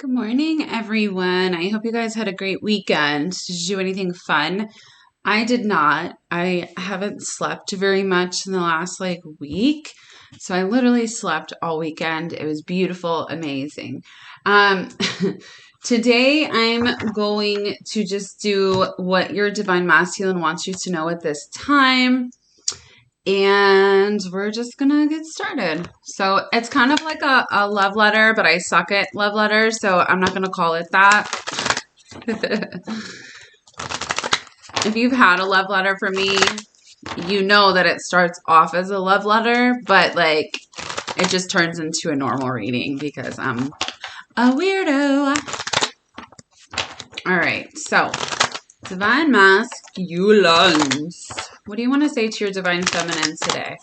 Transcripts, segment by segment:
Good morning, everyone. I hope you guys had a great weekend. Did you do anything fun? I did not. I haven't slept very much in the last week. So I literally slept all weekend. It was beautiful, amazing. Um, Today I'm going to just do what your divine masculine wants you to know at this time. And we're just gonna get started. So it's kind of like a love letter, but I suck at love letters, so I'm not gonna call it that. If you've had a love letter from me, you know that it starts off as a love letter, but it just turns into a normal reading because I'm a weirdo. All right, so divine masculines. What do you want to say to your divine feminine today?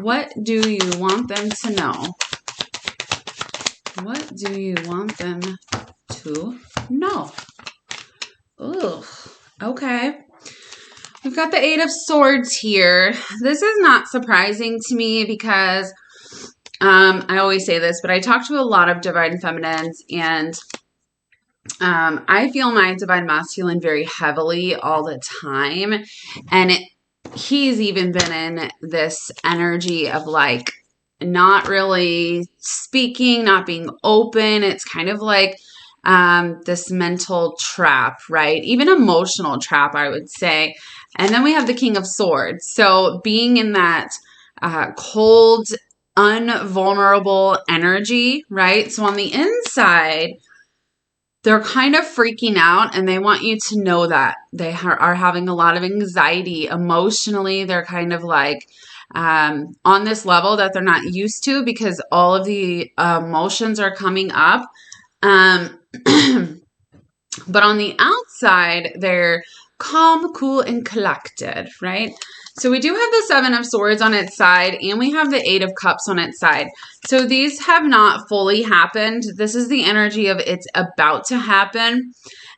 What do you want them to know? What do you want them to know? Ugh. Okay. We've got the Eight of Swords here. This is not surprising to me because I always say this, but I talk to a lot of divine feminines, and I feel my divine masculine very heavily all the time. And he's even been in this energy of not really speaking, not being open. It's kind of like this mental trap, right? Even emotional trap, I would say. And then we have the King of Swords. So being in that cold, unvulnerable energy, right? So on the inside, they're kind of freaking out, and they want you to know that they are having a lot of anxiety emotionally. They're kind of on this level that they're not used to because all of the emotions are coming up. But on the outside, they're calm, cool, and collected, right? So we do have the Seven of Swords on its side, and we have the Eight of Cups on its side. So these have not fully happened. This is the energy of it's about to happen.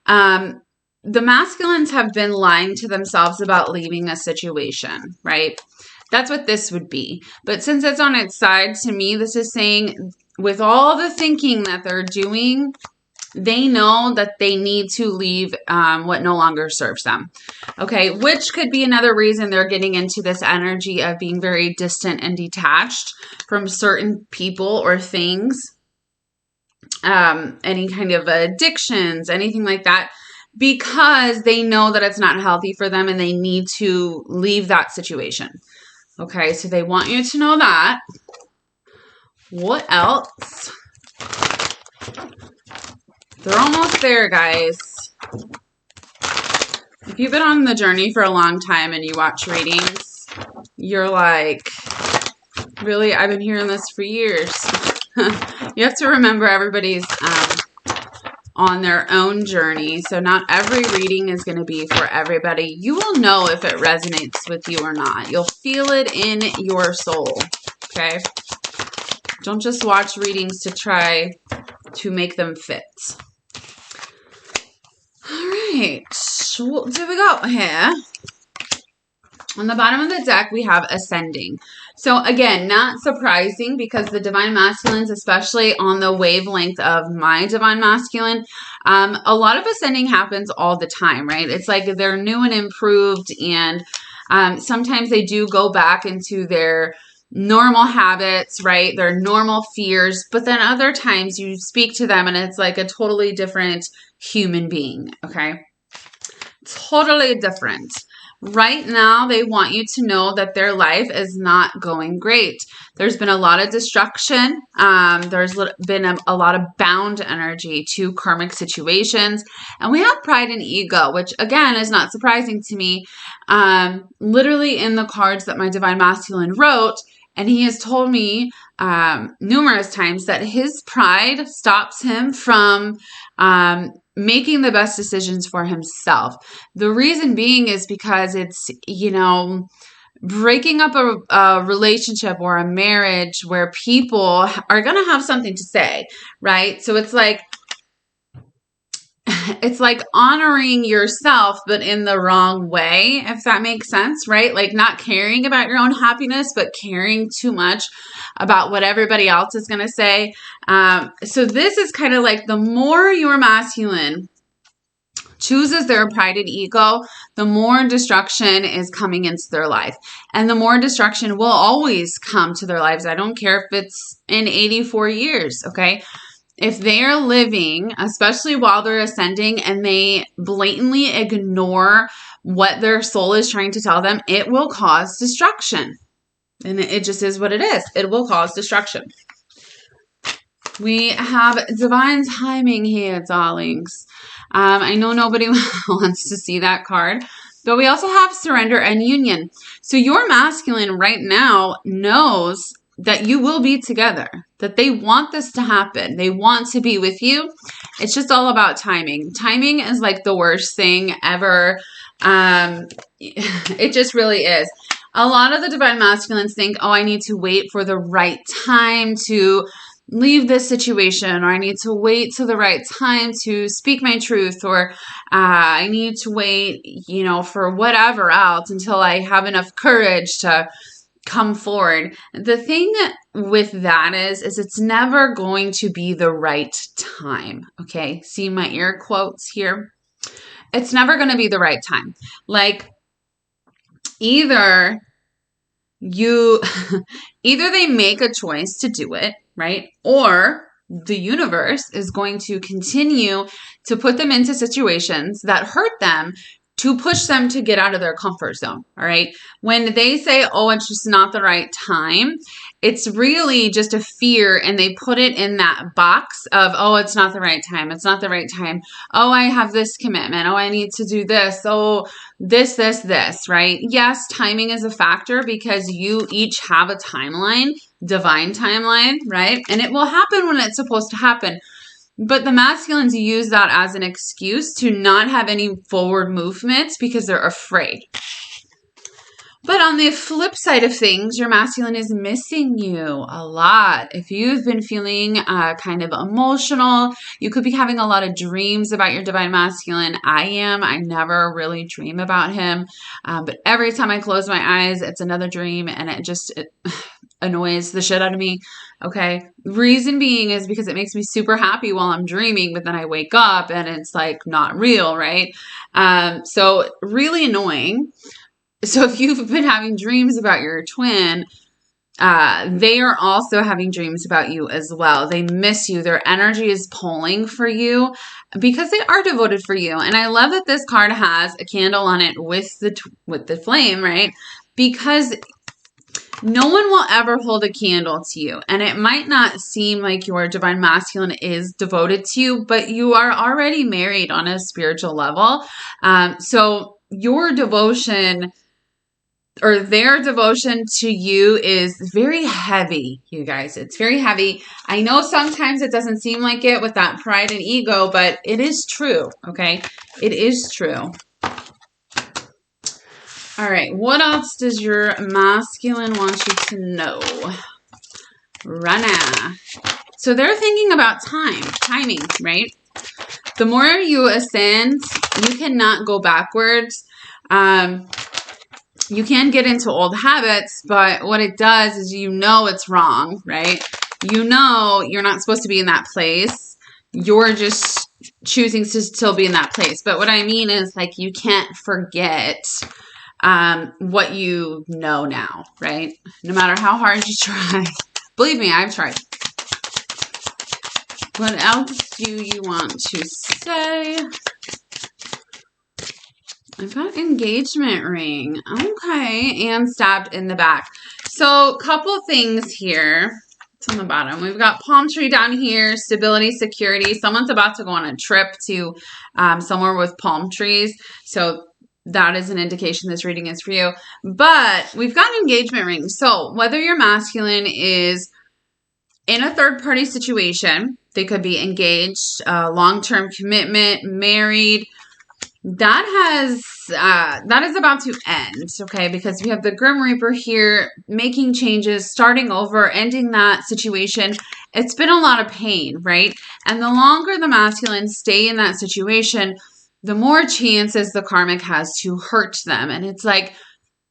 The masculines have been lying to themselves about leaving a situation, right? That's what this would be. But since it's on its side, to me, this is saying with all the thinking that they're doing, they know that they need to leave what no longer serves them. Okay, which could be another reason they're getting into this energy of being very distant and detached from certain people or things, any kind of addictions, anything like that, because they know that it's not healthy for them and they need to leave that situation. Okay, so they want you to know that. What else? They're almost there, guys. If you've been on the journey for a long time and you watch readings, you're like, really? I've been hearing this for years. You have to remember everybody's on their own journey. So not every reading is going to be for everybody. You will know if it resonates with you or not. You'll feel it in your soul. Okay? Don't just watch readings to try to make them fit. Alright, what do we got here? On the bottom of the deck, we have Ascending. So again, not surprising because the Divine Masculines, especially on the wavelength of my Divine Masculine, a lot of Ascending happens all the time, right? It's like they're new and improved, and sometimes they do go back into their normal habits, right? Their normal fears, but then other times you speak to them and it's like a totally different human being, okay? Totally different. Right now, they want you to know that their life is not going great. There's been a lot of destruction. There's been a lot of bound energy to karmic situations. And we have pride and ego, which again is not surprising to me. Literally in the cards that my Divine Masculine wrote, and he has told me numerous times that his pride stops him from making the best decisions for himself. The reason being is because it's, breaking up a relationship or a marriage where people are going to have something to say, right? So it's like it's like honoring yourself, but in the wrong way, if that makes sense, right? Like not caring about your own happiness, but caring too much about what everybody else is going to say. So this is kind of like the more your masculine chooses their pride and ego, the more destruction is coming into their life. And the more destruction will always come to their lives. I don't care if it's in 84 years, okay? If they're living, especially while they're ascending, and they blatantly ignore what their soul is trying to tell them, it will cause destruction. And it just is what it is. It will cause destruction. We have divine timing here, darlings. I know nobody wants to see that card, but we also have surrender and union. So your masculine right now knows that you will be together, that they want this to happen. They want to be with you. It's just all about timing. Timing is like the worst thing ever. It just really is. A lot of the divine masculines think, oh, I need to wait for the right time to leave this situation, or I need to wait till the right time to speak my truth, or I need to wait, for whatever else until I have enough courage to come forward. The thing with that is it's never going to be the right time. Okay. See my air quotes here. It's never going to be the right time. Like either they make a choice to do it, right? Or the universe is going to continue to put them into situations that hurt them to push them to get out of their comfort zone. All right. When they say, oh, it's just not the right time, it's really just a fear. And they put it in that box of, oh, it's not the right time. It's not the right time. Oh, I have this commitment. Oh, I need to do this. Oh, this, right? Yes, timing is a factor because you each have a timeline, divine timeline, right? And it will happen when it's supposed to happen. But the masculines use that as an excuse to not have any forward movements because they're afraid. But on the flip side of things, your masculine is missing you a lot. If you've been feeling kind of emotional, you could be having a lot of dreams about your divine masculine. I never really dream about him. But every time I close my eyes, it's another dream, and it annoys the shit out of me. Okay. Reason being is because it makes me super happy while I'm dreaming, but then I wake up and it's like not real, right? So really annoying. So if you've been having dreams about your twin, they are also having dreams about you as well. They miss you. Their energy is pulling for you because they are devoted for you. And I love that this card has a candle on it with the flame, right? Because no one will ever hold a candle to you. And it might not seem like your divine masculine is devoted to you, but you are already married on a spiritual level. So your devotion or their devotion to you is very heavy, you guys. It's very heavy. I know sometimes it doesn't seem like it with that pride and ego, but it is true, okay? It is true. All right, what else does your masculine want you to know? Rana. So they're thinking about timing, right? The more you ascend, you cannot go backwards. You can get into old habits, but what it does is it's wrong, right? You're not supposed to be in that place. You're just choosing to still be in that place. But what I mean is like you can't forget what you know now, right? No matter how hard you try. Believe me, I've tried. What else do you want to say? I've got engagement ring. Okay. And stabbed in the back. So couple things here. It's on the bottom. We've got palm tree down here. Stability, security. Someone's about to go on a trip to somewhere with palm trees. So that is an indication this reading is for you. But we've got engagement rings. So whether your masculine is in a third-party situation, they could be engaged, long-term commitment, married. That has that is about to end, okay? Because we have the Grim Reaper here making changes, starting over, ending that situation. It's been a lot of pain, right? And the longer the masculines stay in that situation, the more chances the karmic has to hurt them. And it's like,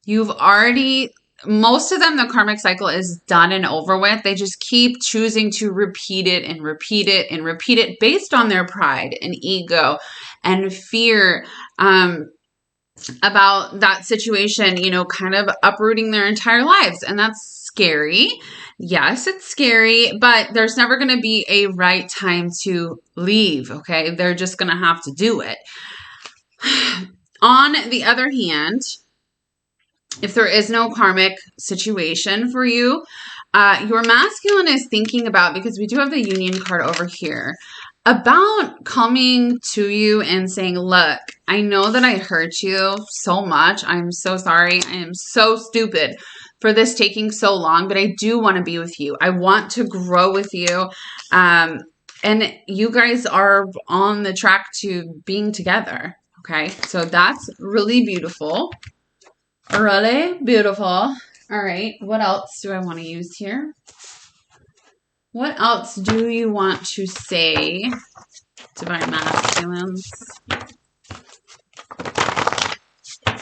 you've already, most of them, the karmic cycle is done and over with. They just keep choosing to repeat it and repeat it and repeat it based on their pride and ego and fear about that situation, you know, kind of uprooting their entire lives. And that's scary. Yes, it's scary, but there's never going to be a right time to leave, okay? They're just going to have to do it. On the other hand, if there is no karmic situation for you, your masculine is thinking about, because we do have the Union card over here, about coming to you and saying, look, I know that I hurt you so much. I'm so sorry. I am so stupid for this taking so long, but I do want to be with you. I want to grow with you. And you guys are on the track to being together. Okay, so that's really beautiful. Really beautiful. All right, what else do I want to use here? What else do you want to say, Divine Masculines?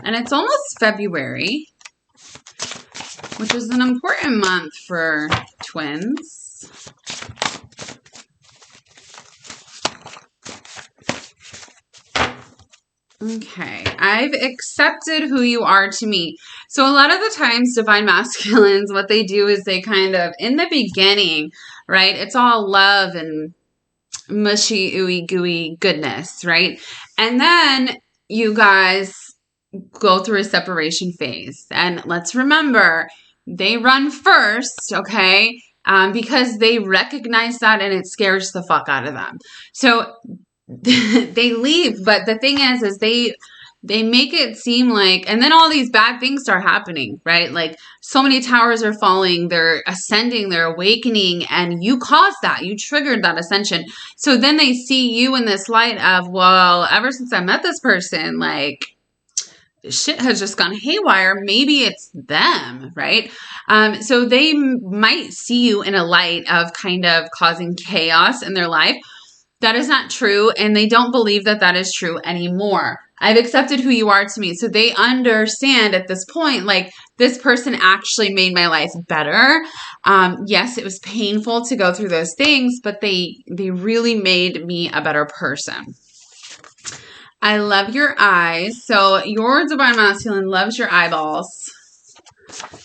And it's almost February, which is an important month for twins. Okay, I've accepted who you are to me. So a lot of the times, Divine Masculines, what they do is they kind of, in the beginning, right, it's all love and mushy, ooey gooey goodness, right? And then you guys go through a separation phase. And let's remember, they run first, okay? Because they recognize that and it scares the fuck out of them. So they leave, but the thing is they make it seem like, and then all these bad things start happening, right? Like so many towers are falling, they're ascending, they're awakening, and you caused that, you triggered that ascension. So then they see you in this light of, well, ever since I met this person, like shit has just gone haywire. Maybe it's them, right? So they might see you in a light of kind of causing chaos in their life. That is not true, and they don't believe that that is true anymore. I've accepted who you are to me. So they understand at this point, like, this person actually made my life better. Yes, it was painful to go through those things, but they really made me a better person. I love your eyes. So your Divine Masculine loves your eyeballs.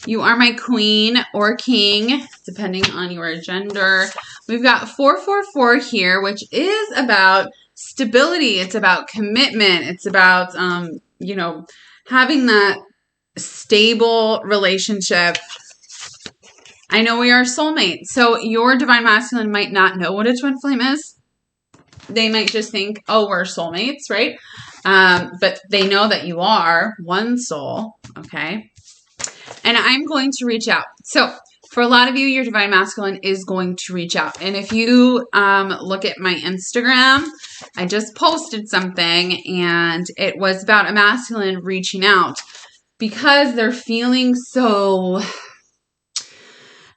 You are my queen or king, depending on your gender. We've got 444 here, which is about stability. It's about commitment. It's about, you know, having that stable relationship. I know we are soulmates. So your Divine Masculine might not know what a twin flame is. They might just think, oh, we're soulmates, right? But they know that you are one soul, okay? And I'm going to reach out. So for a lot of you, your Divine Masculine is going to reach out. And if you look at my Instagram, I just posted something, and it was about a masculine reaching out because they're feeling so,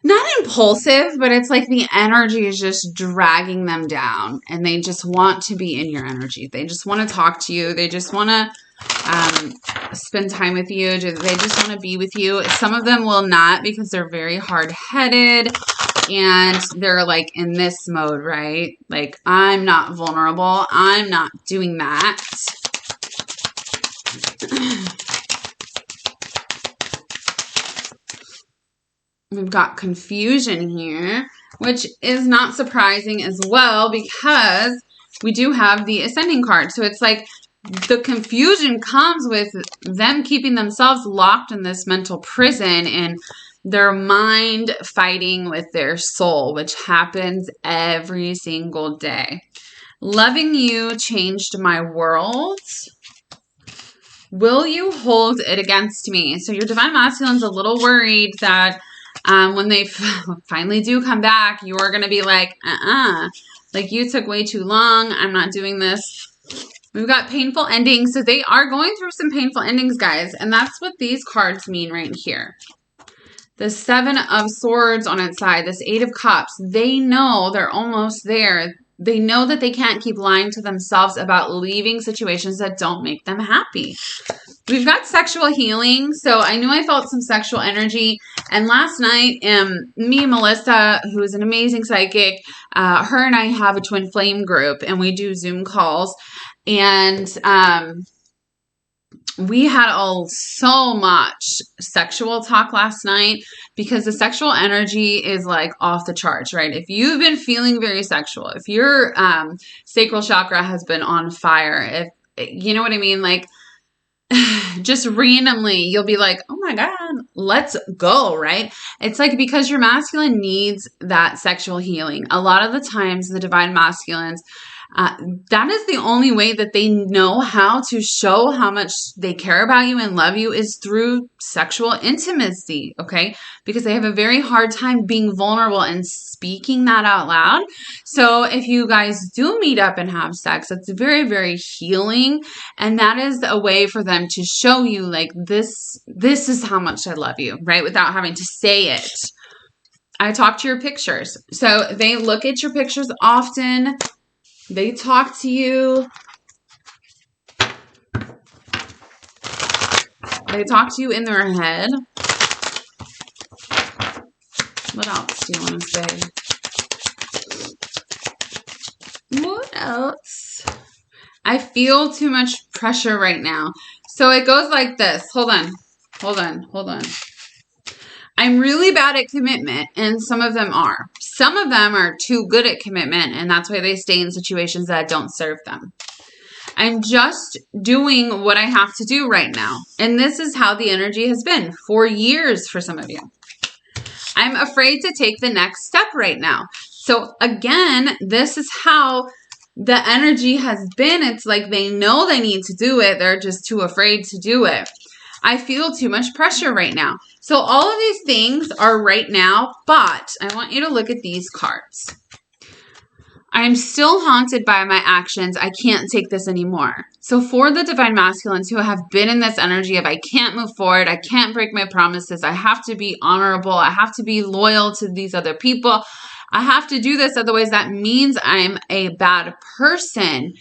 not impulsive, but it's like the energy is just dragging them down, and they just want to be in your energy. They just want to talk to you. They just want to spend time with you. They just want to be with you. Some of them will not, because they're very hard-headed and they're like in this mode, right? Like, I'm not vulnerable. I'm not doing that. We've got confusion here, which is not surprising as well, because we do have the ascending card. So it's like, the confusion comes with them keeping themselves locked in this mental prison and their mind fighting with their soul, which happens every single day. Loving you changed my world. Will you hold it against me? So your Divine Masculine's a little worried that when they finally do come back, you're going to be like, like, you took way too long. I'm not doing this. We've got painful endings. So they are going through some painful endings, guys. And that's what these cards mean right here. The Seven of Swords on its side, this Eight of Cups. They know they're almost there. They know that they can't keep lying to themselves about leaving situations that don't make them happy. We've got sexual healing. So I knew I felt some sexual energy. And last night, me and Melissa, who is an amazing psychic, her and I have a twin flame group and we do Zoom calls. And we had so much sexual talk last night because the sexual energy is like off the charts, right? If you've been feeling very sexual, if your sacral chakra has been on fire, if you know what I mean, like just randomly you'll be like, oh my God, let's go, right? It's like because your masculine needs that sexual healing. A lot of the times the divine masculines, that is the only way that they know how to show how much they care about you and love you is through sexual intimacy, okay? Because they have a very hard time being vulnerable and speaking that out loud. So if you guys do meet up and have sex, it's very, very healing. And that is a way for them to show you like this is how much I love you, right? Without having to say it. I talk to your pictures. So they look at your pictures often. They talk to you. They talk to you in their head. What else do you want to say? What else? I feel too much pressure right now. So it goes like this. Hold on. I'm really bad at commitment, and some of them are. Some of them are too good at commitment, and that's why they stay in situations that don't serve them. I'm just doing what I have to do right now. And this is how the energy has been for years for some of you. I'm afraid to take the next step right now. So again, this is how the energy has been. It's like they know they need to do it. They're just too afraid to do it. I feel too much pressure right now. So all of these things are right now, but I want you to look at these cards. I'm still haunted by my actions. I can't take this anymore. So for the divine masculines who have been in this energy of I can't move forward, I can't break my promises, I have to be honorable, I have to be loyal to these other people, I have to do this, otherwise that means I'm a bad person.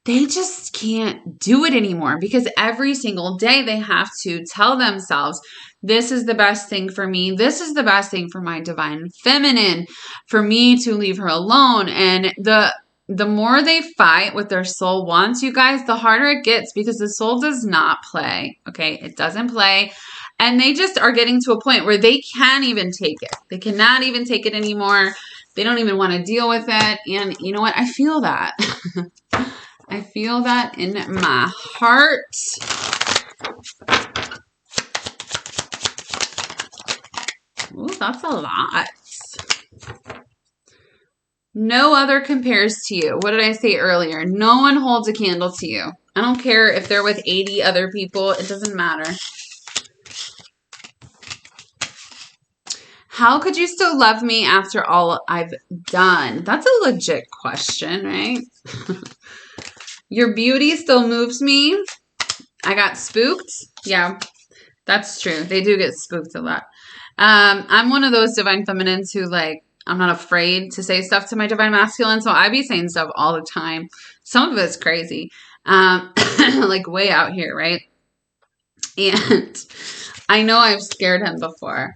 They just can't do it anymore because every single day they have to tell themselves, this is the best thing for me. This is the best thing for my divine feminine, for me to leave her alone. And the more they fight what their soul wants, you guys, the harder it gets because the soul does not play. Okay, it doesn't play. And they just are getting to a point where they can't even take it. They cannot even take it anymore. They don't even want to deal with it. And you know what? I feel that. I feel that in my heart. Ooh, that's a lot. No other compares to you. What did I say earlier? No one holds a candle to you. I don't care if they're with 80 other people. It doesn't matter. How could you still love me after all I've done? That's a legit question, right? Your beauty still moves me. I got spooked. Yeah, that's true. They do get spooked a lot. I'm one of those divine feminines who like, I'm not afraid to say stuff to my divine masculine. So I be saying stuff all the time. Some of it's crazy. Like way out here, right? And I know I've scared him before.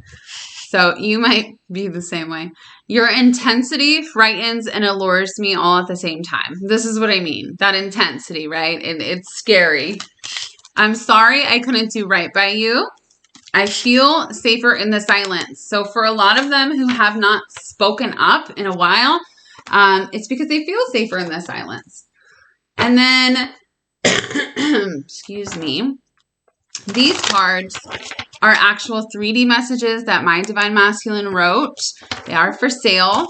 So you might be the same way. Your intensity frightens and allures me all at the same time. This is what I mean. That intensity, right? And it's scary. I'm sorry I couldn't do right by you. I feel safer in the silence. So for a lot of them who have not spoken up in a while, it's because they feel safer in the silence. And then, excuse me, these cards are actual 3D messages that my divine masculine wrote. They are for sale,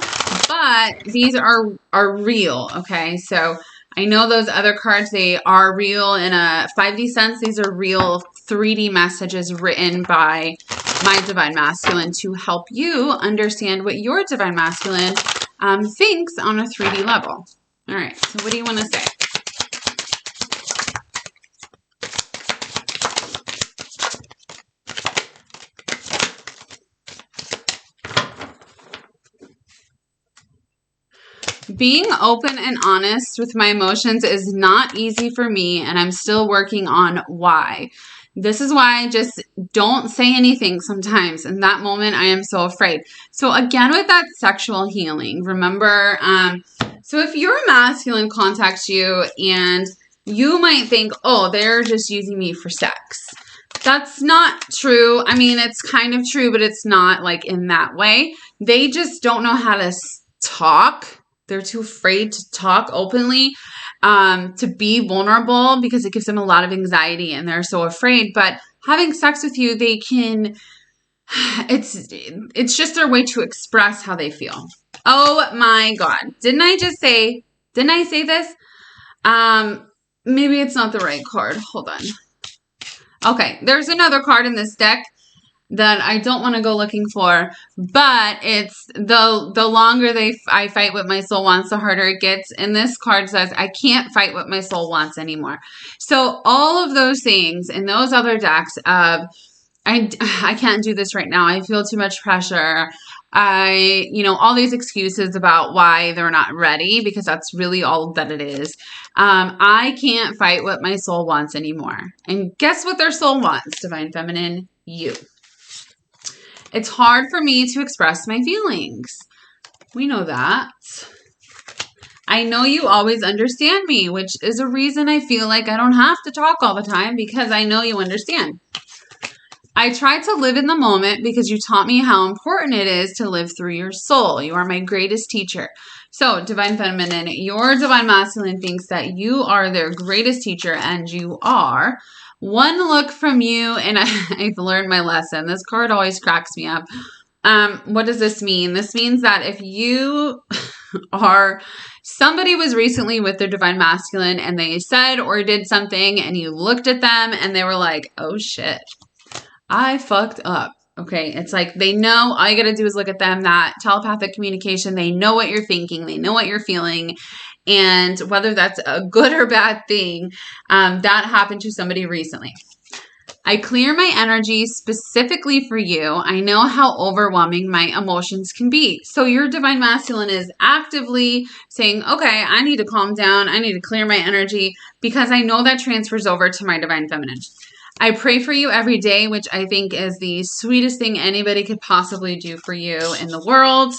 but these are real, okay? So I know those other cards, they are real in a 5D sense. These are real 3D messages written by my divine masculine to help you understand what your divine masculine thinks on a 3D level. All right, so what do you want to say? Being open and honest with my emotions is not easy for me, and I'm still working on why. This is why I just don't say anything sometimes. In that moment, I am so afraid. So again, with that sexual healing, remember, so if your masculine contacts you and you might think, oh, they're just using me for sex. That's not true. I mean, it's kind of true, but it's not like in that way. They just don't know how to talk. They're too afraid to talk openly, to be vulnerable, because it gives them a lot of anxiety and they're so afraid. But having sex with you, they can, it's just their way to express how they feel. Oh my God. Didn't I say this? Maybe it's not the right card. Hold on. Okay. There's another card in this deck that I don't want to go looking for, but it's the longer I fight what my soul wants, the harder it gets. And this card says, I can't fight what my soul wants anymore. So all of those things in those other decks of, I can't do this right now. I feel too much pressure. All these excuses about why they're not ready, because that's really all that it is. I can't fight what my soul wants anymore. And guess what their soul wants, Divine Feminine? You. It's hard for me to express my feelings. We know that. I know you always understand me, which is a reason I feel like I don't have to talk all the time, because I know you understand. I try to live in the moment because you taught me how important it is to live through your soul. You are my greatest teacher. So, Divine Feminine, your Divine Masculine thinks that you are their greatest teacher, and you are. One look from you, and I've learned my lesson. This card always cracks me up. What does this mean? This means that if you somebody was recently with their Divine Masculine and they said or did something and you looked at them and they were like, oh shit, I fucked up. Okay. It's like they know, all you got to do is look at them, that telepathic communication. They know what you're thinking. They know what you're feeling. And whether that's a good or bad thing, that happened to somebody recently. I clear my energy specifically for you. I know how overwhelming my emotions can be. So your Divine Masculine is actively saying, okay, I need to calm down. I need to clear my energy, because I know that transfers over to my Divine Feminine. I pray for you every day, which I think is the sweetest thing anybody could possibly do for you in the world.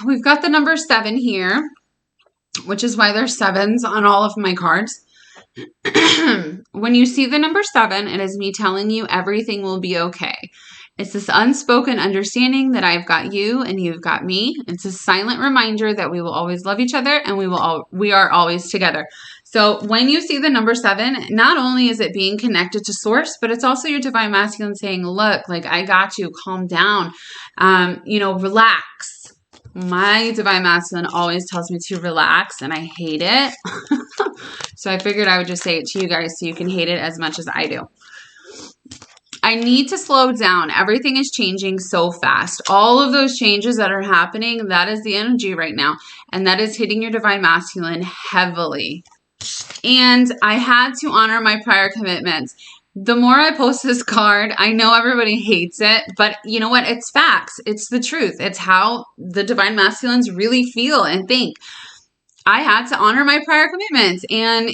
We've got the number 7 here, which is why there's 7s on all of my cards. When you see the number 7, it is me telling you everything will be okay. It's this unspoken understanding that I've got you and you've got me. It's a silent reminder that we will always love each other and we are always together. So when you see the number 7, not only is it being connected to source, but it's also your Divine Masculine saying, look, like, I got you, calm down, relax. My Divine Masculine always tells me to relax, and I hate it. So I figured I would just say it to you guys so you can hate it as much as I do. I need to slow down. Everything is changing so fast. All of those changes that are happening, that is the energy right now. And that is hitting your Divine Masculine heavily. And I had to honor my prior commitments. The more I post this card, I know everybody hates it, but you know what? It's facts. It's the truth. It's how the Divine Masculines really feel and think. I had to honor my prior commitments. And,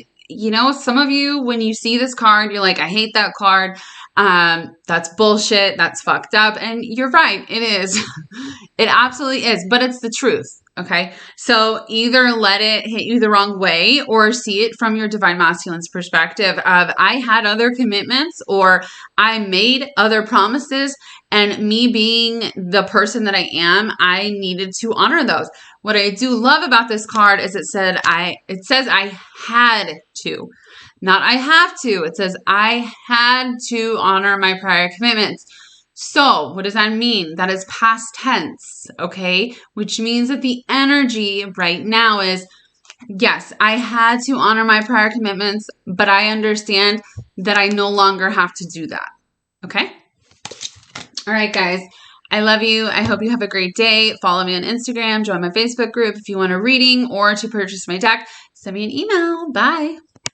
some of you, when you see this card, you're like, I hate that card. That's bullshit. That's fucked up. And you're right. It is. It absolutely is. But it's the truth. Okay. So either let it hit you the wrong way or see it from your Divine Masculine's perspective of I had other commitments or I made other promises, and me being the person that I am, I needed to honor those. What I do love about this card is it says I had to, not I have to. It says I had to honor my prior commitments. So what does that mean? That is past tense, okay? Which means that the energy right now is, yes, I had to honor my prior commitments, but I understand that I no longer have to do that, okay? All right, guys. I love you. I hope you have a great day. Follow me on Instagram. Join my Facebook group if you want a reading or to purchase my deck. Send me an email. Bye.